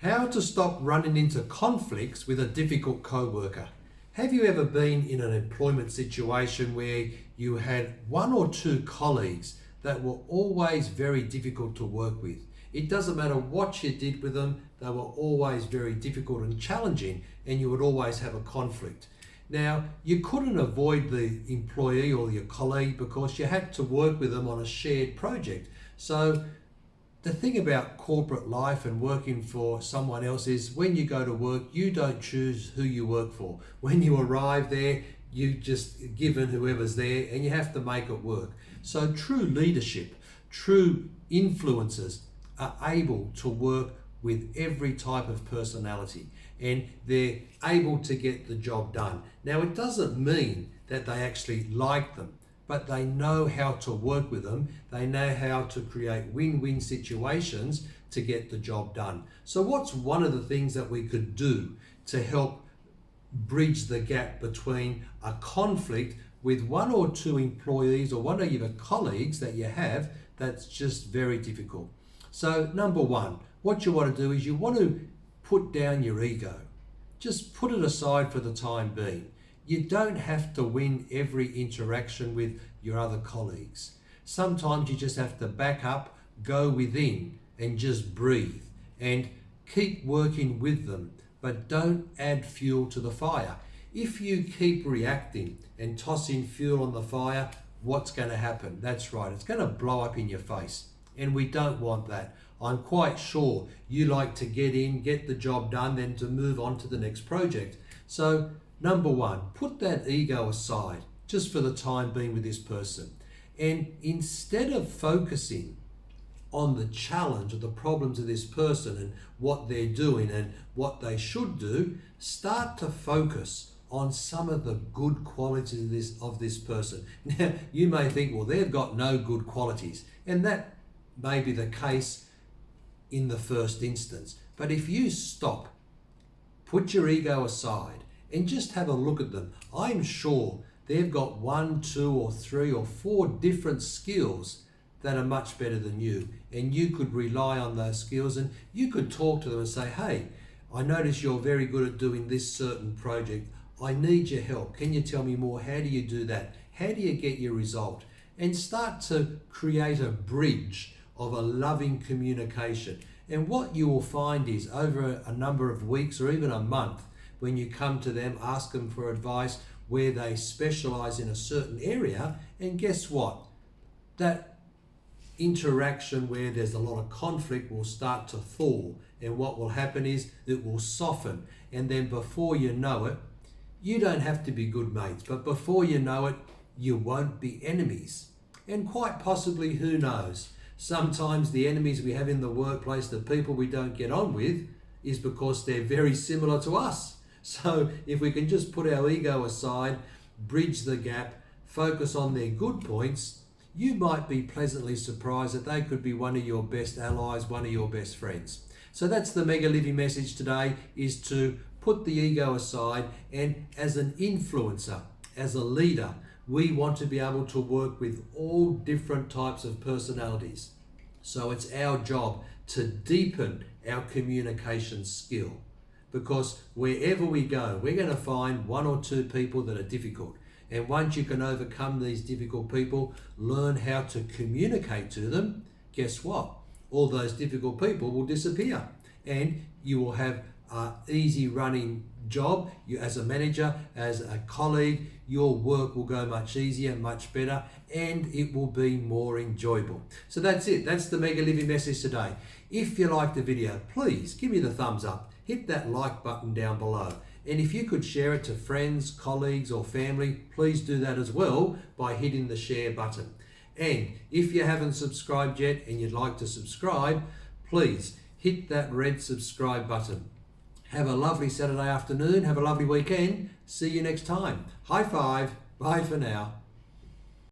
How to stop running into conflicts with a difficult co-worker. Have you ever been in an employment situation where you had one or two colleagues that were always very difficult to work with? It doesn't matter what you did with them, they were always very difficult and challenging, and you would always have a conflict. Now, you couldn't avoid the employee or your colleague because you had to work with them on a shared project. So the thing about corporate life and working for someone else is when you go to work, you don't choose who you work for. When you arrive there, you just given whoever's there and you have to make it work. So true leadership, true influencers are able to work with every type of personality and they're able to get the job done. Now, it doesn't mean that they actually like them, but they know how to work with them. They know how to create win-win situations to get the job done. So what's one of the things that we could do to help bridge the gap between a conflict with one or two employees or one of your colleagues that you have that's just very difficult? So number one, what you want to do is you want to put down your ego. Just put it aside for the time being. You don't have to win every interaction with your other colleagues. Sometimes you just have to back up, go within and just breathe and keep working with them, but don't add fuel to the fire. If you keep reacting and tossing fuel on the fire, what's going to happen? That's right, it's going to blow up in your face, and we don't want that. I'm quite sure you like to get in, get the job done, then to move on to the next project. So number one, put that ego aside just for the time being with this person. And instead of focusing on the challenge or the problems of this person and what they're doing and what they should do, start to focus on some of the good qualities of this person. Now, you may think, well, they've got no good qualities, and that may be the case in the first instance. But if you stop, put your ego aside, and just have a look at them, I'm sure they've got 1, 2, or 3, or 4 different skills that are much better than you. And you could rely on those skills and you could talk to them and say, hey, I notice you're very good at doing this certain project. I need your help. Can you tell me more? How do you do that? How do you get your result? And start to create a bridge of a loving communication. And what you will find is over a number of weeks or even a month, when you come to them, ask them for advice where they specialize in a certain area, and guess what? That interaction where there's a lot of conflict will start to thaw, and what will happen is it will soften, and then before you know it, you don't have to be good mates, but before you know it, you won't be enemies. And quite possibly, who knows, sometimes the enemies we have in the workplace, the people we don't get on with, is because they're very similar to us. So if we can just put our ego aside, bridge the gap, focus on their good points, you might be pleasantly surprised that they could be one of your best allies, one of your best friends. So that's the Mega Living message today, is to put the ego aside, and as an influencer, as a leader, we want to be able to work with all different types of personalities. So it's our job to deepen our communication skill, because wherever we go, we're going to find 1 or 2 people that are difficult. And once you can overcome these difficult people, learn how to communicate to them, guess what? All those difficult people will disappear and you will have an easy running job. You, as a manager, as a colleague, your work will go much easier, much better, and it will be more enjoyable. So that's it. That's the Mega Living message today. If you liked the video, please give me the thumbs up. Hit that like button down below. And if you could share it to friends, colleagues, or family, please do that as well by hitting the share button. And if you haven't subscribed yet and you'd like to subscribe, please hit that red subscribe button. Have a lovely Saturday afternoon. Have a lovely weekend. See you next time. High five. Bye for now.